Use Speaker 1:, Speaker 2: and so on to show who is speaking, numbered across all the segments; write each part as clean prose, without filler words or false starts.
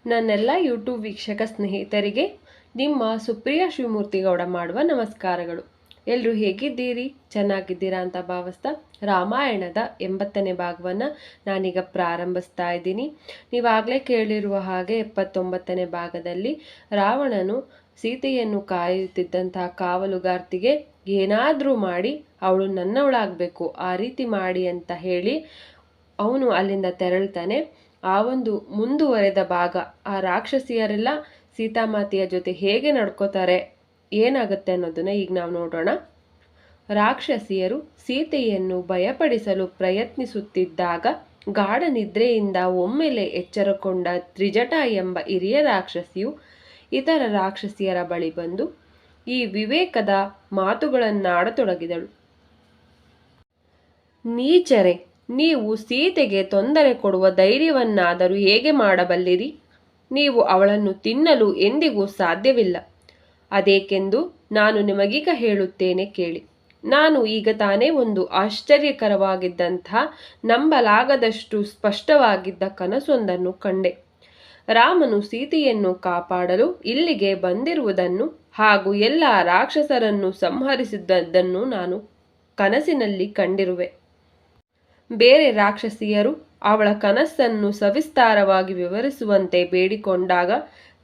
Speaker 1: ನನ್ನೆಲ್ಲ ಯೂಟ್ಯೂಬ್ ವೀಕ್ಷಕ ಸ್ನೇಹಿತರಿಗೆ ನಿಮ್ಮ ಸುಪ್ರಿಯ ಶಿವಮೂರ್ತಿಗೌಡ ಮಾಡುವ ನಮಸ್ಕಾರಗಳು. ಎಲ್ಲರೂ ಹೇಗಿದ್ದೀರಿ? ಚೆನ್ನಾಗಿದ್ದೀರಾ ಅಂತ ಭಾವಿಸ್ತಾ ರಾಮಾಯಣದ 80ನೇ ಭಾಗವನ್ನು ನಾನೀಗ ಪ್ರಾರಂಭಿಸ್ತಾ ಇದ್ದೀನಿ. ನೀವಾಗಲೇ ಕೇಳಿರುವ ಹಾಗೆ 79ನೇ ಭಾಗದಲ್ಲಿ ರಾವಣನು ಸೀತೆಯನ್ನು ಕಾಯುತ್ತಿದ್ದಂತಹ ಕಾವಲುಗಾರ್ತಿಗೆ ಏನಾದರೂ ಮಾಡಿ ಅವಳು ನನ್ನವಳಾಗಬೇಕು, ಆ ರೀತಿ ಮಾಡಿ ಅಂತ ಹೇಳಿ ಅವನು ಅಲ್ಲಿಂದ ತೆರಳ್ತಾನೆ. ಆ ಒಂದು ಮುಂದುವರೆದ ಭಾಗ, ಆ ರಾಕ್ಷಸಿಯರೆಲ್ಲ ಸೀತಾಮಾತೆಯ ಜೊತೆ ಹೇಗೆ ನಡ್ಕೋತಾರೆ, ಏನಾಗುತ್ತೆ ಅನ್ನೋದನ್ನ ಈಗ ನಾವು ನೋಡೋಣ. ರಾಕ್ಷಸಿಯರು ಸೀತೆಯನ್ನು ಭಯಪಡಿಸಲು ಪ್ರಯತ್ನಿಸುತ್ತಿದ್ದಾಗ ಗಾಢ ನಿದ್ರೆಯಿಂದ ಒಮ್ಮೆಲೆ ಎಚ್ಚರಗೊಂಡ ತ್ರಿಜಟ ಎಂಬ ಹಿರಿಯ ರಾಕ್ಷಸಿಯು ಇತರ ರಾಕ್ಷಸಿಯರ ಬಳಿ ಬಂದು ಈ ವಿವೇಕದ ಮಾತುಗಳನ್ನಾಡತೊಡಗಿದಳು. ನೀಚರೆ, ನೀವು ಸೀತೆಗೆ ತೊಂದರೆ ಕೊಡುವ ಧೈರ್ಯವನ್ನಾದರೂ ಹೇಗೆ ಮಾಡಬಲ್ಲಿರಿ? ನೀವು ಅವಳನ್ನು ತಿನ್ನಲು ಎಂದಿಗೂ ಸಾಧ್ಯವಿಲ್ಲ. ಅದೇಕೆಂದು ನಾನು ನಿಮಗೀಗ ಹೇಳುತ್ತೇನೆ ಕೇಳಿ. ನಾನು ಈಗ ತಾನೇ ಒಂದು ಆಶ್ಚರ್ಯಕರವಾಗಿದ್ದಂತಹ, ನಂಬಲಾಗದಷ್ಟು ಸ್ಪಷ್ಟವಾಗಿದ್ದ ಕನಸೊಂದನ್ನು ಕಂಡೆ. ರಾಮನು ಸೀತೆಯನ್ನು ಕಾಪಾಡಲು ಇಲ್ಲಿಗೆ ಬಂದಿರುವುದನ್ನು ಹಾಗೂ ಎಲ್ಲ ರಾಕ್ಷಸರನ್ನು ಸಂಹರಿಸಿದ್ದನ್ನು ನಾನು ಕನಸಿನಲ್ಲಿ ಕಂಡಿರುವೆ. ಬೇರೆ ರಾಕ್ಷಸಿಯರು ಅವಳ ಕನಸನ್ನು ಸವಿಸ್ತಾರವಾಗಿ ವಿವರಿಸುವಂತೆ ಬೇಡಿಕೊಂಡಾಗ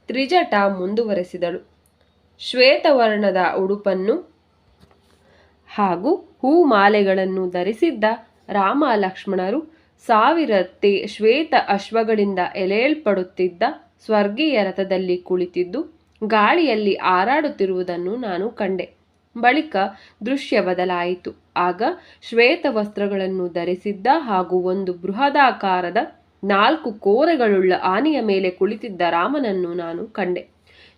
Speaker 1: ತ್ರಿಜಟ ಮುಂದುವರೆಸಿದಳು. ಶ್ವೇತವರ್ಣದ ಉಡುಪನ್ನು ಹಾಗೂ ಹೂಮಾಲೆಗಳನ್ನು ಧರಿಸಿದ್ದ ರಾಮ ಲಕ್ಷ್ಮಣರು 1000 ಶ್ವೇತ ಅಶ್ವಗಳಿಂದ ಎಳೆಯಲ್ಪಡುತ್ತಿದ್ದ ಸ್ವರ್ಗೀಯ ರಥದಲ್ಲಿ ಕುಳಿತಿದ್ದು ಗಾಳಿಯಲ್ಲಿ ಹಾರಾಡುತ್ತಿರುವುದನ್ನು ನಾನು ಕಂಡೆ. ಬಳಿಕ ದೃಶ್ಯ ಬದಲಾಯಿತು. ಆಗ ಶ್ವೇತ ವಸ್ತ್ರಗಳನ್ನು ಧರಿಸಿದ್ದ ಹಾಗೂ ಒಂದು ಬೃಹದಾಕಾರದ 4 ಕೋರೆಗಳುಳ್ಳ ಆನೆಯ ಮೇಲೆ ಕುಳಿತಿದ್ದ ರಾಮನನ್ನು ನಾನು ಕಂಡೆ.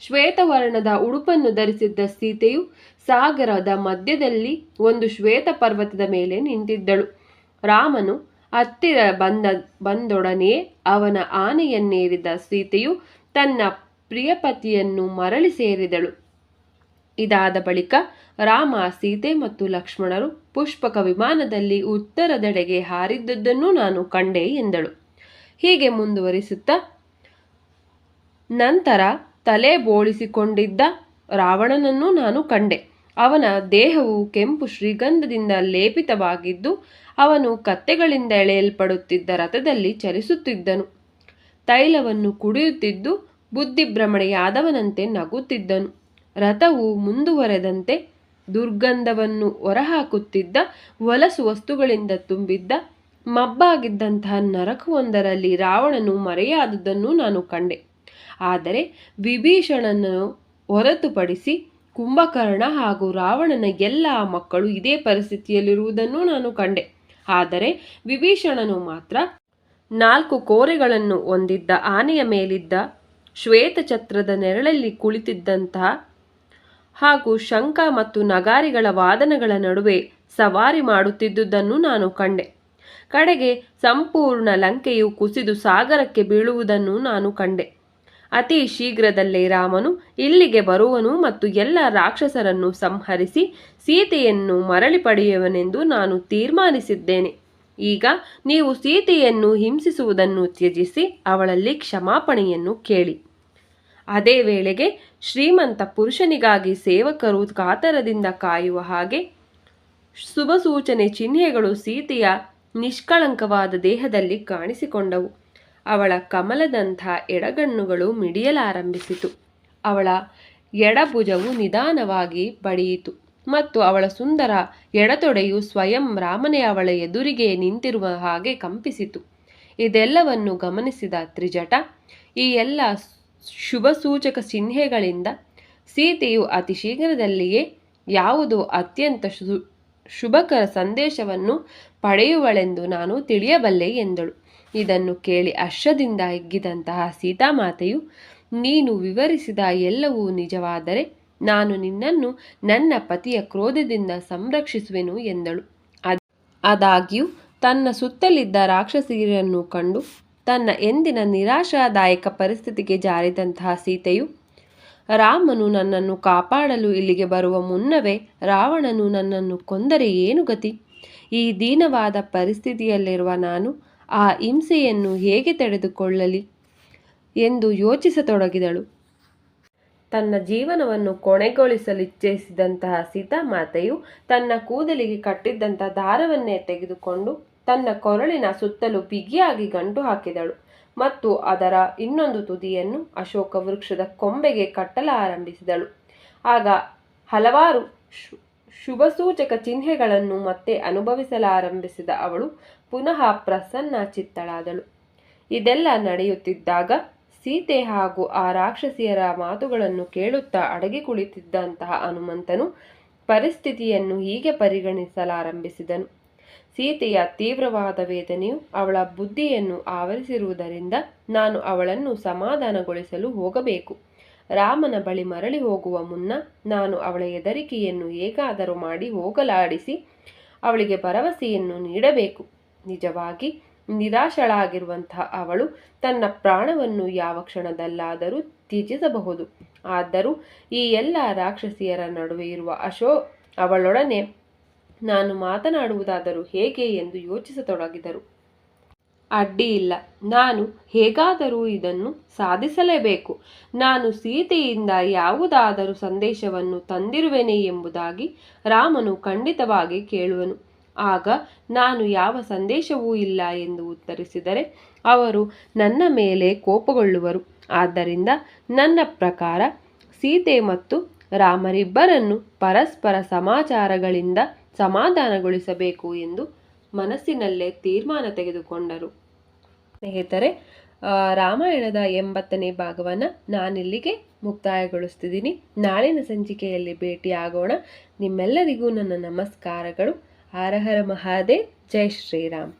Speaker 1: ಶ್ವೇತವರ್ಣದ ಉಡುಪನ್ನು ಧರಿಸಿದ್ದ ಸೀತೆಯು ಸಾಗರದ ಮಧ್ಯದಲ್ಲಿ ಒಂದು ಶ್ವೇತ ಪರ್ವತದ ಮೇಲೆ ನಿಂತಿದ್ದಳು. ರಾಮನು ಹತ್ತಿರ ಬಂದೊಡನೆಯೇ ಅವನ ಆನೆಯನ್ನೇರಿದ ಸೀತೆಯು ತನ್ನ ಪ್ರಿಯಪತಿಯನ್ನು ಮರಳಿ ಸೇರಿದಳು. ಇದಾದ ಬಳಿಕ ರಾಮ, ಸೀತೆ ಮತ್ತು ಲಕ್ಷ್ಮಣರು ಪುಷ್ಪಕ ವಿಮಾನದಲ್ಲಿ ಉತ್ತರದೆಡೆಗೆ ಹಾರಿದ್ದನ್ನು ನಾನು ಕಂಡೆ ಎಂದಳು. ಹೀಗೆ ಮುಂದುವರಿಸುತ್ತಾ, ನಂತರ ತಲೆ ಬೋಳಿಸಿಕೊಂಡಿದ್ದ ರಾವಣನನ್ನು ನಾನು ಕಂಡೆ. ಅವನ ದೇಹವು ಕೆಂಪು ಶ್ರೀಗಂಧದಿಂದ ಲೇಪಿತವಾಗಿದ್ದು ಅವನು ಕತ್ತೆಗಳಿಂದ ಎಳೆಯಲ್ಪಡುತ್ತಿದ್ದ ರಥದಲ್ಲಿ ಚಲಿಸುತ್ತಿದ್ದನು. ತೈಲವನ್ನು ಕುಡಿಯುತ್ತಿದ್ದು ಬುದ್ಧಿಭ್ರಮಣೆಯಾದವನಂತೆ ನಗುತ್ತಿದ್ದನು. ರಥವು ಮುಂದುವರೆದಂತೆ ದುರ್ಗಂಧವನ್ನು ಹೊರಹಾಕುತ್ತಿದ್ದ ಹೊಲಸು ವಸ್ತುಗಳಿಂದ ತುಂಬಿದ್ದ ಮಬ್ಬಾಗಿದ್ದಂತಹ ನರಕವೊಂದರಲ್ಲಿ ರಾವಣನು ಮರೆಯಾದುದನ್ನು ನಾನು ಕಂಡೆ. ಆದರೆ ವಿಭೀಷಣನನ್ನು ಹೊರತುಪಡಿಸಿ ಕುಂಭಕರ್ಣ ಹಾಗೂ ರಾವಣನ ಎಲ್ಲ ಮಕ್ಕಳು ಇದೇ ಪರಿಸ್ಥಿತಿಯಲ್ಲಿರುವುದನ್ನು ನಾನು ಕಂಡೆ. ಆದರೆ ವಿಭೀಷಣನು ಮಾತ್ರ 4 ಕೋರೆಗಳನ್ನು ಹೊಂದಿದ್ದ ಆನೆಯ ಮೇಲಿದ್ದ ಶ್ವೇತ ಛತ್ರದ ನೆರಳಲ್ಲಿ ಕುಳಿತಿದ್ದಂತಹ ಹಾಗೂ ಶಂಖ ಮತ್ತು ನಗಾರಿಗಳ ವಾದನಗಳ ನಡುವೆ ಸವಾರಿ ಮಾಡುತ್ತಿದ್ದುದನ್ನು ನಾನು ಕಂಡೆ. ಕಡೆಗೆ ಸಂಪೂರ್ಣ ಲಂಕೆಯು ಕುಸಿದು ಸಾಗರಕ್ಕೆ ಬೀಳುವುದನ್ನು ನಾನು ಕಂಡೆ. ಅತಿ ಶೀಘ್ರದಲ್ಲೇ ರಾಮನು ಇಲ್ಲಿಗೆ ಬರುವನು ಮತ್ತು ಎಲ್ಲ ರಾಕ್ಷಸರನ್ನು ಸಂಹರಿಸಿ ಸೀತೆಯನ್ನು ಮರಳಿ ಪಡೆಯುವನೆಂದು ನಾನು ತೀರ್ಮಾನಿಸಿದ್ದೇನೆ. ಈಗ ನೀವು ಸೀತೆಯನ್ನು ಹಿಂಸಿಸುವುದನ್ನು ತ್ಯಜಿಸಿ ಅವಳಲ್ಲಿ ಕ್ಷಮಾಪಣೆಯನ್ನು ಕೇಳಿ. ಅದೇ ವೇಳೆಗೆ ಶ್ರೀಮಂತ ಪುರುಷನಿಗಾಗಿ ಸೇವಕರು ಕಾತರದಿಂದ ಕಾಯುವ ಹಾಗೆ ಶುಭ ಸೂಚನೆ ಚಿಹ್ನೆಗಳು ಸೀತೆಯ ನಿಷ್ಕಳಂಕವಾದ ದೇಹದಲ್ಲಿ ಕಾಣಿಸಿಕೊಂಡವು. ಅವಳ ಕಮಲದಂಥ ಎಡಗಣ್ಣುಗಳು ಮಿಡಿಯಲಾರಂಭಿಸಿತು. ಅವಳ ಎಡಭುಜವು ನಿಧಾನವಾಗಿ ಬಡಿಯಿತು ಮತ್ತು ಅವಳ ಸುಂದರ ಎಡತೊಡೆಯು ಸ್ವಯಂ ರಾಮನೇ ಅವಳ ಎದುರಿಗೆ ನಿಂತಿರುವ ಹಾಗೆ ಕಂಪಿಸಿತು. ಇದೆಲ್ಲವನ್ನು ಗಮನಿಸಿದ ತ್ರಿಜಟ, ಈ ಎಲ್ಲ ಶುಭ ಸೂಚಕ ಚಿಹ್ನೆಗಳಿಂದ ಸೀತೆಯು ಅತಿ ಶೀಘ್ರದಲ್ಲಿಯೇ ಯಾವುದೋ ಅತ್ಯಂತ ಶುಭಕರ ಸಂದೇಶವನ್ನು ಪಡೆಯುವಳೆಂದು ನಾನು ತಿಳಿಯಬಲ್ಲೆ ಎಂದಳು. ಇದನ್ನು ಕೇಳಿ ಹರ್ಷದಿಂದ ಹಿಗ್ಗಿದಂತಹ ಸೀತಾಮಾತೆಯು, ನೀನು ವಿವರಿಸಿದ ಎಲ್ಲವೂ ನಿಜವಾದರೆ ನಾನು ನಿನ್ನನ್ನು ನನ್ನ ಪತಿಯ ಕ್ರೋಧದಿಂದ ಸಂರಕ್ಷಿಸುವೆನು ಎಂದಳು. ಆದಾಗ್ಯೂ ತನ್ನ ಸುತ್ತಲಿದ್ದ ರಾಕ್ಷಸಿಯರನ್ನು ಕಂಡು ತನ್ನ ಎಂದಿನ ನಿರಾಶಾದಾಯಕ ಪರಿಸ್ಥಿತಿಗೆ ಜಾರಿದಂತಹ ಸೀತೆಯು, ರಾಮನು ನನ್ನನ್ನು ಕಾಪಾಡಲು ಇಲ್ಲಿಗೆ ಬರುವ ಮುನ್ನವೇ ರಾವಣನು ನನ್ನನ್ನು ಕೊಂದರೆ ಏನು ಗತಿ? ಈ ದೀನವಾದ ಪರಿಸ್ಥಿತಿಯಲ್ಲಿರುವ ನಾನು ಆ ಹಿಂಸೆಯನ್ನು ಹೇಗೆ ತಡೆದುಕೊಳ್ಳಲಿ? ಎಂದು ಯೋಚಿಸತೊಡಗಿದಳು. ತನ್ನ ಜೀವನವನ್ನು ಕೊನೆಗೊಳಿಸಲಿಚ್ಛಿಸಿದಂತಹ ಸೀತಾಮಾತೆಯು ತನ್ನ ಕೂದಲಿಗೆ ಕಟ್ಟಿದ್ದಂಥ ದಾರವನ್ನೇ ತೆಗೆದುಕೊಂಡು ತನ್ನ ಕೊರಳಿನ ಸುತ್ತಲೂ ಬಿಗಿಯಾಗಿ ಗಂಟು ಹಾಕಿದಳು ಮತ್ತು ಅದರ ಇನ್ನೊಂದು ತುದಿಯನ್ನು ಅಶೋಕ ವೃಕ್ಷದ ಕೊಂಬೆಗೆ ಕಟ್ಟಲಾರಂಭಿಸಿದಳು. ಆಗ ಹಲವಾರು ಶುಭಸೂಚಕ ಚಿಹ್ನೆಗಳನ್ನು ಮತ್ತೆ ಅನುಭವಿಸಲಾರಂಭಿಸಿದ ಅವಳು ಪುನಃ ಪ್ರಸನ್ನಚಿತ್ತಳಾದಳು. ಇದೆಲ್ಲ ನಡೆಯುತ್ತಿದ್ದಾಗ ಸೀತೆ ಹಾಗೂ ಆ ರಾಕ್ಷಸಿಯರ ಮಾತುಗಳನ್ನು ಕೇಳುತ್ತಾ ಅಡಗಿ ಕುಳಿತಿದ್ದಂತಹ ಹನುಮಂತನು ಪರಿಸ್ಥಿತಿಯನ್ನು ಹೀಗೆ ಪರಿಗಣಿಸಲಾರಂಭಿಸಿದನು. ಸೀತೆಯ ತೀವ್ರವಾದ ವೇದನೆಯು ಅವಳ ಬುದ್ಧಿಯನ್ನು ಆವರಿಸಿರುವುದರಿಂದ ನಾನು ಅವಳನ್ನು ಸಮಾಧಾನಗೊಳಿಸಲು ಹೋಗಬೇಕು. ರಾಮನ ಬಳಿ ಮರಳಿ ಹೋಗುವ ಮುನ್ನ ನಾನು ಅವಳ ಹೆದರಿಕೆಯನ್ನು ಹೇಗಾದರೂ ಮಾಡಿ ಹೋಗಲಾಡಿಸಿ ಅವಳಿಗೆ ಭರವಸೆಯನ್ನು ನೀಡಬೇಕು. ನಿಜವಾಗಿ ನಿರಾಶಳಾಗಿರುವಂತಹ ಅವಳು ತನ್ನ ಪ್ರಾಣವನ್ನು ಯಾವ ಕ್ಷಣದಲ್ಲಾದರೂ ತ್ಯಜಿಸಬಹುದು. ಆದರೂ ಈ ಎಲ್ಲ ರಾಕ್ಷಸಿಯರ ನಡುವೆ ಇರುವ ಅವಳೊಡನೆ ನಾನು ಮಾತನಾಡುವುದಾದರೂ ಹೇಗೆ ಎಂದು ಯೋಚಿಸತೊಡಗಿದರು. ಅಡ್ಡಿಯಿಲ್ಲ, ನಾನು ಹೇಗಾದರೂ ಇದನ್ನು ಸಾಧಿಸಲೇಬೇಕು. ನಾನು ಸೀತೆಯಿಂದ ಯಾವುದಾದರೂ ಸಂದೇಶವನ್ನು ತಂದಿರುವೆನೇ ಎಂಬುದಾಗಿ ರಾಮನು ಖಂಡಿತವಾಗಿ ಕೇಳುವನು. ಆಗ ನಾನು ಯಾವ ಸಂದೇಶವೂ ಇಲ್ಲ ಎಂದು ಉತ್ತರಿಸಿದರೆ ಅವರು ನನ್ನ ಮೇಲೆ ಕೋಪಗೊಳ್ಳುವರು. ಆದ್ದರಿಂದ ನನ್ನ ಪ್ರಕಾರ ಸೀತೆ ಮತ್ತು ರಾಮರಿಬ್ಬರನ್ನು ಪರಸ್ಪರ ಸಮಾಚಾರಗಳಿಂದ ಸಮಾಧಾನಗೊಳಿಸಬೇಕು ಎಂದು ಮನಸ್ಸಿನಲ್ಲೇ ತೀರ್ಮಾನ ತೆಗೆದುಕೊಂಡರು. ಸ್ನೇಹಿತರೆ, ರಾಮಾಯಣದ 80ನೇ ಭಾಗವನ್ನು ನಾನಿಲ್ಲಿಗೆ ಮುಕ್ತಾಯಗೊಳಿಸ್ತಿದ್ದೀನಿ. ನಾಳಿನ ಸಂಚಿಕೆಯಲ್ಲಿ ಭೇಟಿಯಾಗೋಣ. ನಿಮ್ಮೆಲ್ಲರಿಗೂ ನನ್ನ ನಮಸ್ಕಾರಗಳು. ಹರ ಹರ ಮಹಾದೇವ್. ಜೈ ಶ್ರೀರಾಮ್.